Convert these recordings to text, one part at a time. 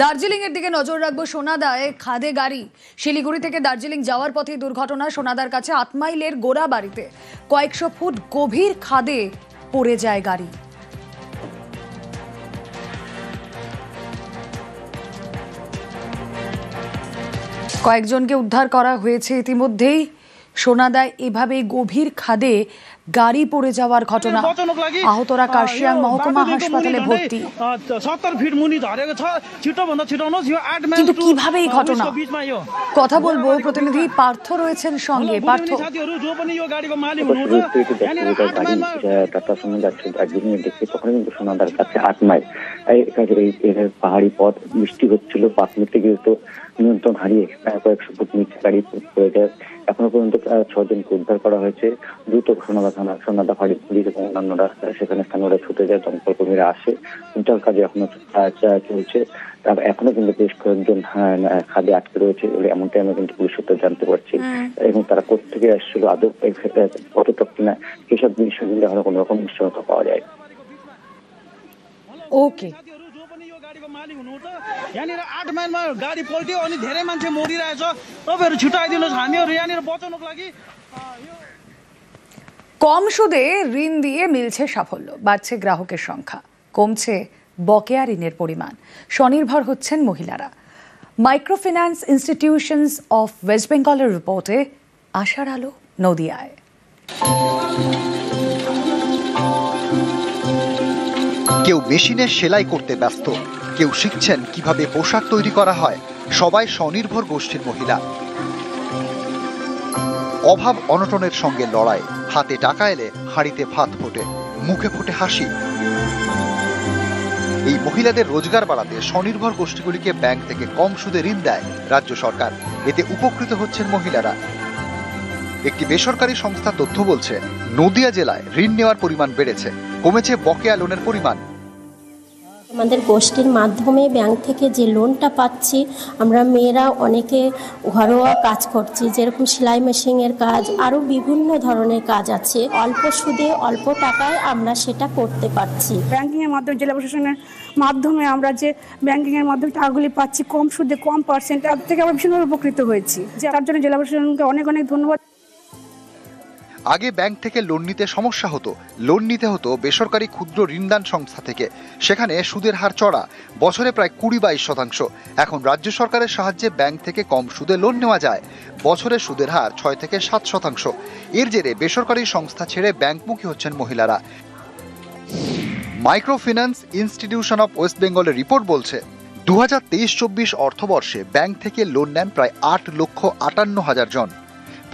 দার্জিলিং এর দিকে নজর রাখবো। সোনাদায় খাদে গাড়ি। শিলিগুড়ি থেকে দার্জিলিং যাওয়ার পথে দুর্ঘটনা। সোনাদার কাছে 8 মাইলের গোড়া বাড়িতে কয়েকশো ফুট গভীর খাদে পড়ে যায় গাড়ি। কয়েকজনকে উদ্ধার করা হয়েছে ইতিমধ্যেই। সোনাদায় এভাবে গভীর খাদে গাড়ি পড়ে যাওয়ার ঘটনা। আহতরা কার্শিয়াং মহকুমা হাসপাতালে ভর্তি। কিন্তু কিভাবে এই ঘটনা, কথা বলবো, প্রতিনিধি পার্থ রয়েছেন সঙ্গে। পার্থ, সোনাদার কাছে 8 মাইল পাহাড়ি পথ, বৃষ্টি হচ্ছিল, 5 মিনিট থেকে নিয়ন্ত্রণ হারিয়ে কয়েকশো ফুট নিচে গাড়ি পড়ে যায়। এখনো পর্যন্ত 6 জনকে উদ্ধার করা হয়েছে। দ্রুত সোনাদা ফাঁড়ি পুলিশ এবং অন্যান্যরা সেখানে স্থানীয়রা ছুটে যায়, দমকল কর্মীরা আসে। উদ্ধার কাজে এখনো চলছে। এখনো কিন্তু বেশ কয়েকজন খাদে আটকে রয়েছে বলে এমনটাই আমরা কিন্তু পুলিশ সূত্রে জানতে পারছি। এবং তারা কোথেকে আসছিল, আদৌ কতটুক কিনা, সেসব বিষয়গুলো এখনো কোনো রকম নিশ্চয়তা পাওয়া যায়। ओके, यहाँनिर 8 माइलमा गाडी पल्ट्यो अनि धेरै मान्छे मरिरहेछ। तपाईहरु छुटाइदिनुस्, हामीहरु यहाँनिर बचाउनको लागि। কম সুদে ঋণ দিয়ে মিলছে সাফল্য, বাড়ছে গ্রাহকের সংখ্যা, কমছে বকেয়া ঋণের পরিমাণ, স্বনির্ভর হচ্ছেন মহিলারা। মাইক্রোফিন্যান্স ইনস্টিটিউশনস অফ ওয়েস্ট বেঙ্গলের রিপোর্টে আশার আলো নদিয়ায়। কেউ মেশিনে সেলাই করতে ব্যস্ত, কেউ শিখছেন কিভাবে পোশাক তৈরি করা হয়। সবাই স্বনির্ভর গোষ্ঠীর মহিলা। অভাব অনটনের সঙ্গে লড়াই, হাতে টাকা এলে হাঁড়িতে ভাত ফোটে, মুখে ফোটে হাসি। এই মহিলাদের রোজগার বাড়াতে স্বনির্ভর গোষ্ঠীগুলিকে ব্যাংক থেকে কম সুদে ঋণ দেয় রাজ্য সরকার। এতে উপকৃত হচ্ছেন মহিলারা। একটি বেসরকারি সংস্থা তথ্য বলছে, নদিয়া জেলায় ঋণ নেওয়ার পরিমাণ বেড়েছে, কমেছে বকেয়া লোনের পরিমাণ। আমাদের গোষ্ঠীর মাধ্যমে ব্যাংক থেকে যে লোনটা পাচ্ছি, আমরা মেয়েরা অনেকে ঘরোয়া কাজ করছি, যেরকম সেলাই মেশিনের কাজ, আরও বিভিন্ন ধরনের কাজ আছে। অল্প সুদে অল্প টাকায় আমরা সেটা করতে পারছি। ব্যাংকিংয়ের মাধ্যমে, জেলা প্রশাসনের মাধ্যমে আমরা যে ব্যাংকিংয়ের মাধ্যমে টাকাগুলি পাচ্ছি কম সুদে, কম পার্সেন্ট, তার থেকে আমরা ভীষণভাবে উপকৃত হয়েছি। তার জন্য জেলা প্রশাসনকে অনেক অনেক ধন্যবাদ। আগে ব্যাংক থেকে লোন নিতে সমস্যা হতো। লোন নিতে হতো বেসরকারি ক্ষুদ্র ঋণদান সংস্থা থেকে, সেখানে সুদের হার চড়া, বছরে প্রায় 20-22%। এখন রাজ্য সরকারের সাহায্যে ব্যাংক থেকে কম সুদে লোন নেওয়া যায়, বছরে সুদের হার 6 থেকে 7%। এর জেরে বেসরকারি সংস্থা ছেড়ে ব্যাংকমুখী হচ্ছেন মহিলারা। মাইক্রোফিন্যান্স ইনস্টিটিউশন অফ ওয়েস্ট বেঙ্গলের রিপোর্ট বলছে, 2023-24 অর্থবর্ষে ব্যাংক থেকে লোন নেন প্রায় 8,58,000 জন।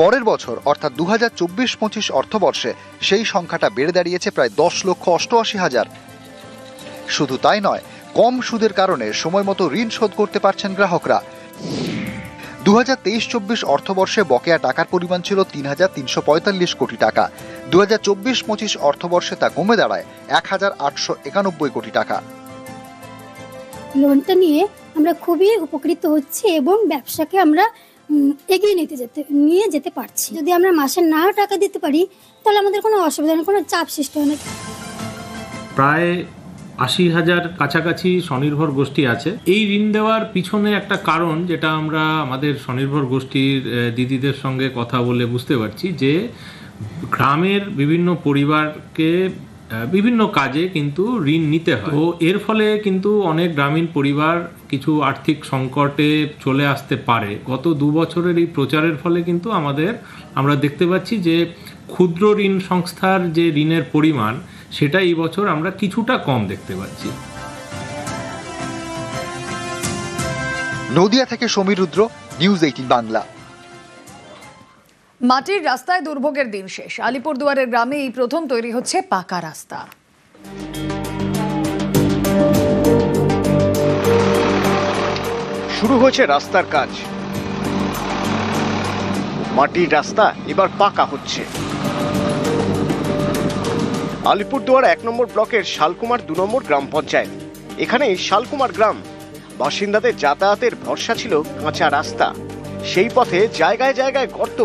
পরের বছর অর্থাৎ 2024-25 অর্থবর্ষে সেই সংখ্যাটা বেড়ে দাঁড়িয়েছে প্রায় 10,88,000। শুধু তাই নয়, কম সুদের কারণে সময় মতো ঋণ শোধ করতে পারছেন গ্রাহকরা। 2023-24 অর্থবর্ষে বকেয়া টাকার পরিমাণ ছিল 3,345 কোটি টাকা। 2024-25 অর্থবর্ষে তা কমে দাঁড়ায় 1,891 কোটি টাকা। লোনটা নিয়ে আমরা খুবই উপকৃত হচ্ছি এবং ব্যবসাকে আমরা এগিয়ে নিয়ে যেতে পারছি। যদি আমরা মাসে নাও টাকা দিতে পারি, তাহলে আমাদের কোনো অসুবিধা নেই, কোনো চাপ সৃষ্টি হয় না। প্রায় 80,000 কাছাকাছি স্বনির্ভর গোষ্ঠী আছে। এই ঋণ দেওয়ার পিছনে একটা কারণ, যেটা আমরা আমাদের স্বনির্ভর গোষ্ঠীর দিদিদের সঙ্গে কথা বলে বুঝতে পারছি, যে গ্রামের বিভিন্ন পরিবারকে বিভিন্ন কাজে কিন্তু ঋণ নিতে হয়। তো এর ফলে কিন্তু অনেক গ্রামীণ পরিবার কিছু আর্থিক সংকটে চলে আসতে পারে। গত 2 বছরের এই প্রচারের ফলে কিন্তু আমরা দেখতে পাচ্ছি যে ক্ষুদ্র ঋণ সংস্থার যে ঋণের পরিমাণ, সেটা এই বছর আমরা কিছুটা কম দেখতে পাচ্ছি। নদিয়া থেকে সমীর রুদ্র, নিউজ 18 বাংলা। মাটির রাস্তায় দুর্ভোগের দিন শেষ। আলিপুরদুয়ারের গ্রামে এই প্রথম তৈরি হচ্ছে পাকা রাস্তা। শুরু হয়েছে রাস্তার কাজ। মাটির রাস্তা এবার পাকা হচ্ছে। আলিপুরদুয়ার 1 নম্বর ব্লকের শালকুমার 2 নম্বর গ্রাম পঞ্চায়েত। এখানে শালকুমার গ্রাম বাসিন্দাদের যাতায়াতের ভরসা ছিল কাঁচা রাস্তা। সেই পথে জায়গায় জায়গায় গর্ত,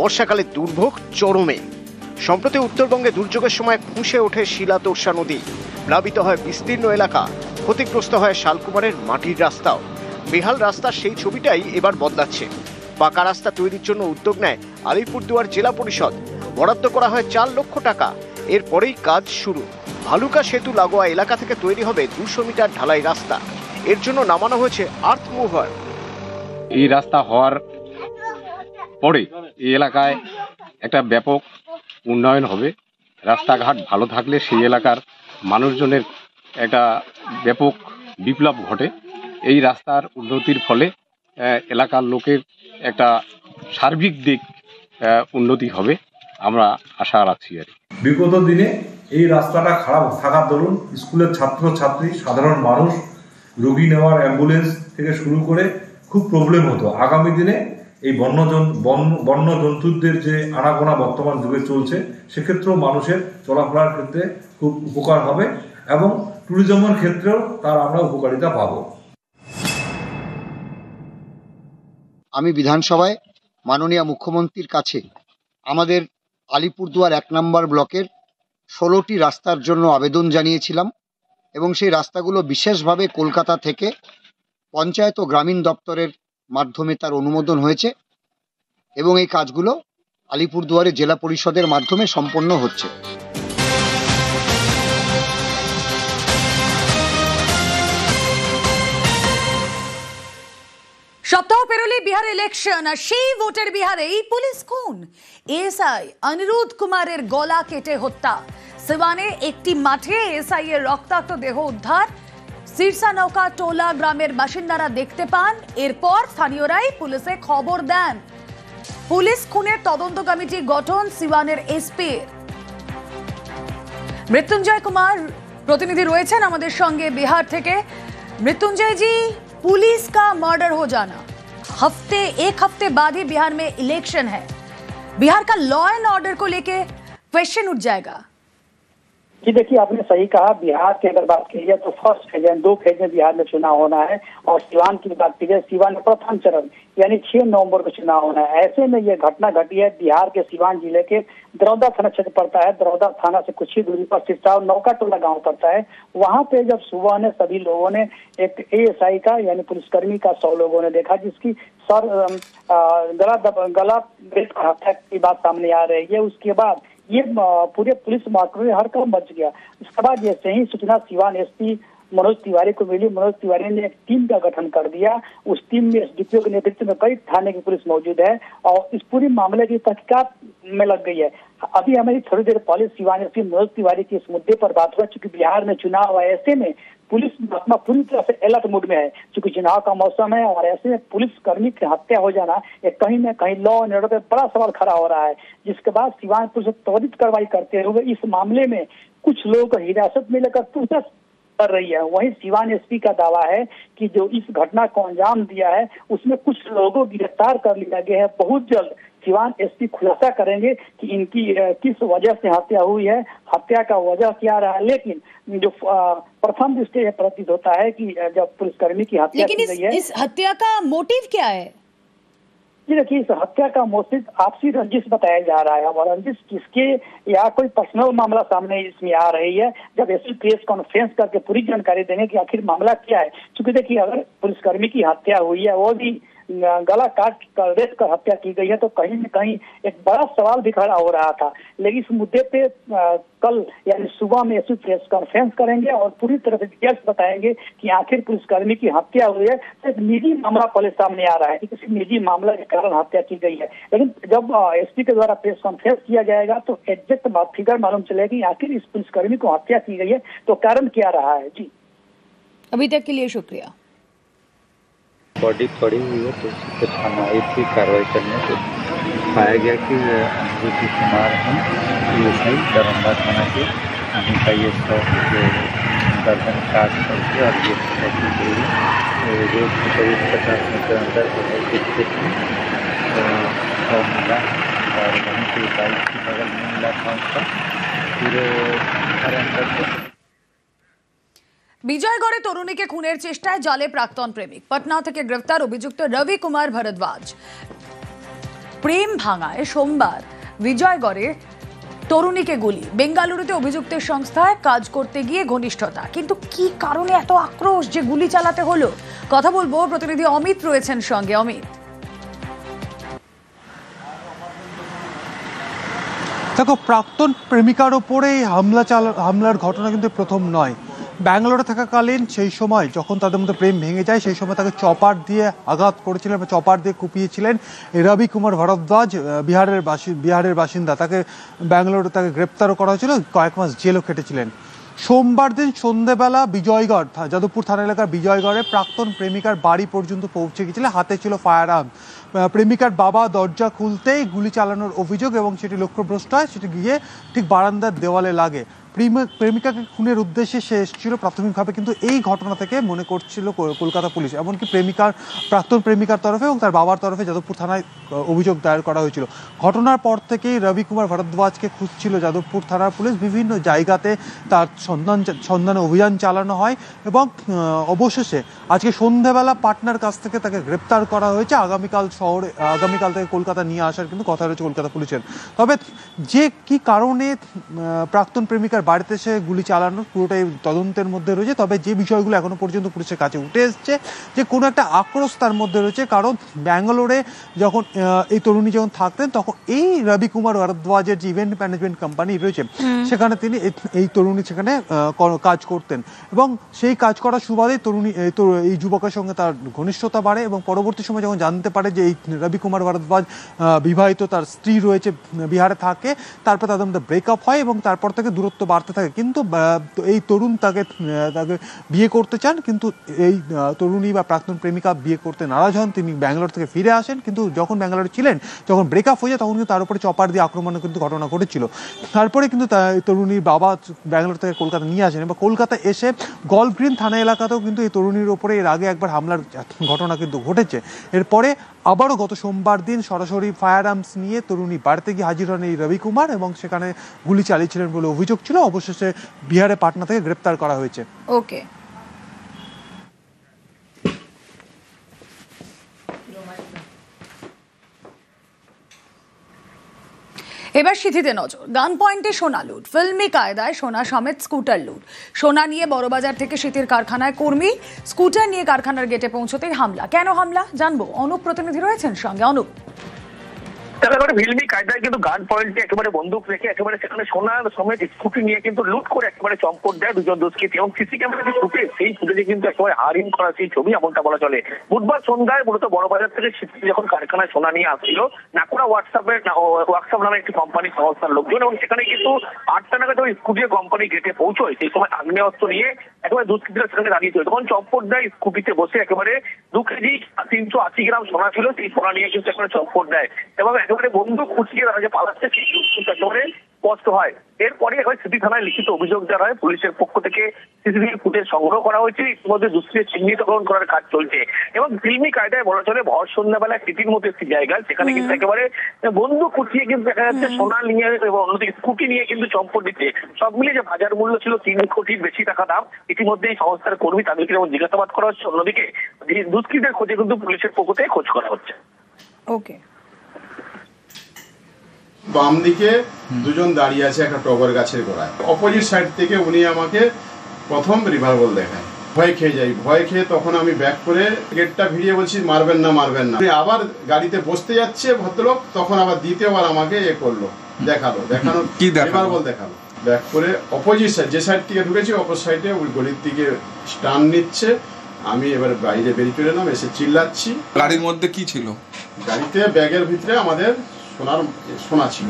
বর্ষাকালে দুর্ভোগ চরমে। সম্প্রতি উত্তরবঙ্গে দুর্যোগের সময় ফুঁসে ওঠে শিলা তোরসা নদী, প্লাবিত হয় বিস্তীর্ণ এলাকা, ক্ষতিগ্রস্ত হয় শালকুমারের মাটির রাস্তাও। বেহাল রাস্তার সেই ছবিটাই এবার বদলাচ্ছে। পাকা রাস্তা তৈরির জন্য উদ্যোগ নেয় আলিপুরদুয়ার জেলা পরিষদ। বরাদ্দ করা হয় 4 লক্ষ টাকা। এরপরেই কাজ শুরু। ভালুকা সেতু লাগোয়া এলাকা থেকে তৈরি হবে 200 মিটার ঢালাই রাস্তা। এর জন্য নামানো হয়েছে আর্থ মুভার। এই রাস্তা হওয়ার পরে এই এলাকায় একটা ব্যাপক উন্নয়ন হবে। রাস্তাঘাট ভালো থাকলে সেই এলাকার মানুষজনের একটা ব্যাপক বিপ্লব ঘটে। এই রাস্তার উন্নতির ফলে এলাকার লোকের একটা সার্বিক দিক উন্নতি হবে, আমরা আশা রাখছি। আর বিগত দিনে এই রাস্তাটা খারাপ থাকার দরুন স্কুলের ছাত্রছাত্রী, সাধারণ মানুষ, রোগী নেওয়ার অ্যাম্বুলেন্স থেকে শুরু করে খুব প্রবলেম হতো। আগামী দিনে এই বন্য জন্তুদের যে আনাগোনা বর্তমান যুগে চলছে, সেক্ষেত্রেও মানুষের চলাফেরার ক্ষেত্রে খুব উপকার হবে এবং ট্যুরিজমের ক্ষেত্রেও তার আমরা উপকারিতা পাবো। আমি বিধানসভায় মাননীয় মুখ্যমন্ত্রীর কাছে আমাদের আলিপুরদুয়ার 1 নম্বর ব্লকের 16টি রাস্তার জন্য আবেদন জানিয়েছিলাম এবং সেই রাস্তাগুলো বিশেষভাবে কলকাতা থেকে পঞ্চায়েত ও গ্রামীণ দপ্তরের মাধ্যমে তার অনুমোদন হয়েছে এবং এই কাজগুলো আলিপুরদুয়ারে জেলা পরিষদের মাধ্যমে সম্পন্ন হচ্ছে। সপ্তাহ পেরোলে বিহার ইলেকশন, আর সেই ভোটের বিহারেই পুলিশ খুন। এসআই অনিরুদ্ধ কুমারের গলা কেটে হত্যা। সিওয়ানে একটি মাঠে এসআই এর রক্তাক্ত দেহ উদ্ধার। সিরসা নৌকা টোলা গ্রামের বাসিন্দারা দেখতে পান। এরপর স্থানীয়রাই পুলিশে খবর দেন। পুলিশ খুনের তদন্ত কমিটি গঠন সিওয়ানের এসপি। মৃত্যুঞ্জয় কুমার প্রতিনিধি রয়েছেন আমাদের সঙ্গে বিহার থেকে। मृत्युंजय जी, पुलिस का मर्डर हो जाना एक हफ्ते बाद ही बिहार में इलेक्शन है, बिहार का लॉ एंड ऑर्डर को लेके क्वेश्चन उठ जाएगा। जी देखिए, आपने सही कहा। बिहार की अगर बात की जाए तो फर्स्ट फेज है, 2 फेज में बिहार में चुनाव होना है। और सिवान की बात की जाए, सिवान में प्रथम चरण यानी 6 नवंबर को चुनाव होना है। ऐसे में यह घटना घटी है बिहार के सिवान जिले के दरौदा थाना क्षेत्र पड़ता है। दरौदा थाना से कुछ ही दूरी पर सिरसा नौका टोला गाँव पड़ता है। वहाँ पे जब सुबह ने सभी लोगों ने एक एएसआई का यानी पुलिसकर्मी का 100 लोगों ने देखा, जिसकी सर गला ब्रेक हत्या की बात सामने आ रही है। उसके बाद ये पूरे पुलिस महकमे में हड़कंप मच गया। उसके बाद जैसे ही सूचना सिवान एसपी मनोज तिवारी को मिली, मनोज तिवारी ने एक टीम का गठन कर दिया। उस टीम में एसडीपीओ के नेतृत्व में कई थाने की पुलिस मौजूद है और इस पूरी मामले की तहकीकात में लग गई है। अभी हमारी थोड़ी देर पहले सिवान एसपी मनोज तिवारी की इस मुद्दे पर बात हुआ। चूंकि बिहार में चुनाव है, ऐसे में पुलिस अपना पूरी तरह से अलर्ट मूड में है। चूंकि चुनाव का मौसम है और ऐसे में पुलिस कर्मी की हत्या हो जाना एक कहीं न कहीं लॉ एंड ऑर्डर पे बड़ा सवाल खड़ा हो रहा है। जिसके बाद सिवान पुलिस त्वरित कार्रवाई करते हुए इस मामले में कुछ लोगों को हिरासत में लेकर पूछताछ कर रही है। वहीं सिवान एसपी का दावा है कि जो इस घटना को अंजाम दिया है उसमें कुछ लोगों को गिरफ्तार कर लिया गया है। बहुत जल्द सिवान एसपी खुलासा करेंगे कि इनकी किस वजह से हत्या हुई है, हत्या का वजह क्या रहा है। लेकिन जो प्रथम दृष्टि प्रतीत होता है कि जब पुलिसकर्मी की हत्या की गई है, इस हत्या का मोटिव क्या है? जी देखिए, इस हत्या का मोटिव आपसी रंजिश बताया जा रहा है। और रंजिश किसके या कोई पर्सनल मामला सामने इसमें आ रही है। जब एसपी प्रेस कॉन्फ्रेंस करके पूरी जानकारी देंगे कि आखिर मामला क्या है। क्योंकि देखिए, अगर पुलिसकर्मी की हत्या हुई है, वो भी गला काट कर रेत कर हत्या की गई है, तो कहीं न कहीं एक बड़ा सवाल भी खड़ा हो रहा था। लेकिन इस मुद्दे पे कल यानी सुबह में एसपी प्रेस कॉन्फ्रेंस करेंगे और पूरी तरह से डिटेल्स बताएंगे कि आखिर पुलिसकर्मी की हत्या हुई है। तो एक निजी मामला पहले सामने आ रहा है कि किसी निजी मामला के कारण हत्या की गई है। लेकिन जब एसपी के द्वारा प्रेस कॉन्फ्रेंस किया जाएगा तो एग्जैक्ट फिगर मालूम चलेगी आखिर इस पुलिसकर्मी को हत्या की गई है तो कारण क्या रहा है। जी, अभी तक के लिए शुक्रिया। बॉडी पड़ी हुई है तो उसको थाना आई थी कार्रवाई करने, तो पाया गया कि अनिरुद्ध कुमार हैं, एएसआई दरौदा थाना के। उनका ये शौक गर्दन काट करके और ये रोड से करीब 50 मीटर अंदर जो है एक खेत में और मिला और वहीं से बाइक के बगल में मिला था उसका पूरे घर अंदर से। বিজয়গড়ে তরুণীকে খুনের চেষ্টায় জালে প্রাক্তন প্রেমিক। পাটনা থেকে গ্রেফতার অভিযুক্ত রবি কুমার ভরদ্বাজ। প্রেম ভাঙায় সোমবার বিজয়গড়ে তরুণীকে গুলি। বেঙ্গালুরুতে অভিযুক্তের সংস্থায় কাজ করতে গিয়ে ঘনিষ্ঠতা, কিন্তু কি কারণে এত আক্রোশ যে গুলি চালাতে হলো? কথা বলবো, প্রতিনিধি অমিত রয়েছেন সঙ্গে। অমিত, দেখো, প্রাক্তন প্রেমিকার ওপরেই হামলার ঘটনা কিন্তু প্রথম নয়। ব্যাঙ্গালোরে থাকাকালীন সেই সময় যখন তাদের মধ্যে প্রেম ভেঙে যায়, সেই সময় তাকে চপার দিয়ে আঘাত করেছিলেন, চপার দিয়ে কুপিয়েছিলেন রবি কুমার ভরদ্বাজ, বিহারের বাসিন্দা। তাকে ব্যাঙ্গালোরে তাকে গ্রেপ্তারও করা হয়েছিল, কয়েক মাস জেলও খেটেছিলেন। সোমবার দিন সন্ধ্যেবেলা বিজয়গড়, যাদবপুর থানা এলাকার বিজয়গড়ে প্রাক্তন প্রেমিকার বাড়ি পর্যন্ত পৌঁছে গেছিলেন, হাতে ছিল ফায়ার আর্ম। প্রেমিকার বাবা দরজা খুলতেই গুলি চালানোর অভিযোগ এবং সেটি লক্ষ্যভ্রষ্ট হয়, সেটি গিয়ে ঠিক বারান্দার দেওয়ালে লাগে। প্রেমিকাকে খুনের উদ্দেশ্যে সে এসেছিল প্রাথমিকভাবে, কিন্তু এই ঘটনা থেকে মনে করছিল কলকাতা পুলিশ, এমনকি প্রাক্তন প্রেমিকার তরফে এবং তার বাবার তরফে যাদবপুর থানায় অভিযোগ দায়ের করা হয়েছিল। ঘটনার পর থেকেই রবি কুমার ভরদ্বাজকে খুঁজছিল যাদবপুর থানার পুলিশ। বিভিন্ন জায়গাতে তার সন্ধানে অভিযান চালানো হয় এবং অবশেষে আজকে সন্ধ্যাবেলা পাটনার কাছ থেকে তাকে গ্রেপ্তার করা হয়েছে। আগামীকাল থেকে কলকাতা নিয়ে আসার কিন্তু কথা রয়েছে কলকাতা পুলিশের। তবে যে কি কারণে প্রাক্তন প্রেমিকার বাড়িতে এসে গুলি চালানো, পুরোটাই তদন্তের মধ্যে রয়েছে। তবে যে বিষয়গুলো এখনো পর্যন্ত পুলিশের কাছে উঠে এসছে, যে কোনো একটা আক্রোশ তার মধ্যে রয়েছে। কারণ ব্যাঙ্গালোরে যখন এই তরুণী যখন থাকতেন, তখন এই রবি কুমার ভরদ্বাজের যে ইভেন্ট ম্যানেজমেন্ট কোম্পানি রয়েছে, সেখানে তিনি এই তরুণী সেখানে কাজ করতেন এবং সেই কাজ করার সুবাদে এই যুবকের সঙ্গে তার ঘনিষ্ঠতা বাড়ে এবং পরবর্তী সময় যখন জানতে পারে যে এই রবি কুমার ভরদ্বাজ বিবাহিত, তার স্ত্রী রয়েছে, বিহারে থাকে, তারপর তাদের মধ্যে ব্রেকআপ হয় এবং তারপর থেকে দূরত্ব বাড়তে থাকে। কিন্তু এই তরুণ তাকে বিয়ে করতে চান, কিন্তু এই তরুণী বা প্রাক্তন প্রেমিকা বিয়ে করতে নারাজ হন। তিনি ব্যাঙ্গালোর থেকে ফিরে আসেন, কিন্তু যখন ব্যাঙ্গালোরে ছিলেন, যখন ব্রেকআপ হয়ে যায়, তখন কিন্তু তার উপরে চপার দিয়ে আক্রমণের কিন্তু ঘটনা ঘটেছিল। তারপরে কিন্তু তরুণীর বাবা ব্যাঙ্গালোর থেকে কলকাতা নিয়ে আসেন এবং কলকাতা এসে গল্ফ গ্রিন থানা এলাকাতেও কিন্তু এই তরুণীর ওপরে এর আগে একবার হামলার ঘটনা কিন্তু ঘটেছে। এরপরে আবারও গত সোমবার দিন সরাসরি ফায়ার আর্মস নিয়ে তরুণী বাড়িতে গিয়ে হাজির হন এই রবি কুমার এবং সেখানে গুলি চালিয়েছিলেন বলে অভিযোগ ছিল। অবশেষে বিহারে পাটনা থেকে গ্রেপ্তার করা হয়েছে। ওকে, এবার সিথিতে নজর। গান পয়েন্টে সোনা লুট, ফিল্মি কায়দায় সোনা সমেত স্কুটার লুট। সোনা নিয়ে বড়বাজার থেকে সিথির কারখানায় কর্মী, স্কুটার নিয়ে কারখানার গেটে পৌঁছতেই হামলা। কেন হামলা জানবো, অনুপ প্রতিনিধি রয়েছেন সঙ্গে। অনুপ, একেবারে ফিল্মি কায়দায় কিন্তু গান পয়েন্টে একেবারে বন্দুক রেখে একেবারে সেখানে সোনার সমেত স্কুটি নিয়ে কিন্তু লুট করে একেবারে চম্পট দেয় দুজন দুষ্কৃতী এবং সিসি ক্যামেরা যে ফুটেজ, সেই ফুটেজে কিন্তু একেবারে হারিং করা সেই ছবি, এমনটা বলা চলে। বুধবার সন্ধ্যায় মূলত বড়বাজার থেকে সিসি যখন কারখানায় সোনা নিয়ে আসছিল, নাকুড়া ওয়ার্কশপ নামে একটি কোম্পানি সংস্থার লোকজন, এবং সেখানে কিন্তু 8টা নাগাদ ওই স্কুটি কোম্পানি গেটে পৌঁছয়। সেই সময় আগ্নেয়াস্ত্র নিয়ে একেবারে দুষ্কৃতীরা সেখানে দাঁড়িয়ে ছিল। তখন চম্পট দেয় স্কুটিতে বসে একেবারে 2 কেজি 380 গ্রাম সোনা ছিল, সেই সোনা নিয়ে কিন্তু একেবারে চম্পট দেয় এবং একেবারে বন্দুক খুঁচিয়ে তারা যে পালাচ্ছে সেই একেবারে স্পষ্ট হয়। এরপরে সিটি থানায় লিখিত অভিযোগ দেওয়া হয়। পুলিশের পক্ষ থেকে সিসিটিভি ফুটেজ সংগ্রহ করা হয়েছে, ইতিমধ্যে দুষ্কৃতী চিহ্নিতকরণ করার কাজ চলছে এবং ফিল্মি কায়দায় বলা চলে ভর সন্ধ্যাবেলায় সিটির মতো একটি জায়গায়, সেখানে কিন্তু একেবারে বন্দুক খুঁচিয়ে কিন্তু দেখা যাচ্ছে সোনা নিয়ে এবং অন্যদিকে স্কুটি নিয়ে কিন্তু চম্পট দিচ্ছে। সব মিলিয়ে যে বাজার মূল্য ছিল 3 কোটির বেশি টাকা দাম। ইতিমধ্যে এই সংস্থার কর্মী, তাদেরকে যেমন জিজ্ঞাসাবাদ করা হচ্ছে, অন্যদিকে দুষ্কৃতীদের খোঁজে কিন্তু পুলিশের পক্ষ থেকে খোঁজ করা হচ্ছে। ওকে, বাম দিকে দুজন দাঁড়িয়ে আছে একটা টগর গাছের গোড়ায়। অপোজিট সাইড থেকে উনি আমাকে প্রথম রিভলভার দেখায়, ভয় খেয়ে যাই। ভয় খেয়ে তখন আমি ব্যাক করে গেটটা ভিড়িয়ে বলছি মারবেন না। আবার গাড়িতে বসতে যাচ্ছে ভদ্রলোক, তখন আবার দ্বিতীয়বার আমাকে দেখানোর রিভলভার দেখালো। ব্যাক করে অপোজিট সাইড, যে সাইড থেকে ঢুকেছি অপর সাইডে ওই গলির দিকে টার্ন নিচ্ছে। আমি এবার বাইরে বেরিয়ে চলে এলাম, এসে চিল্লাচ্ছি। গাড়ির মধ্যে কি ছিল? গাড়িতে ব্যাগের ভিতরে আমাদের সোনা ছিল।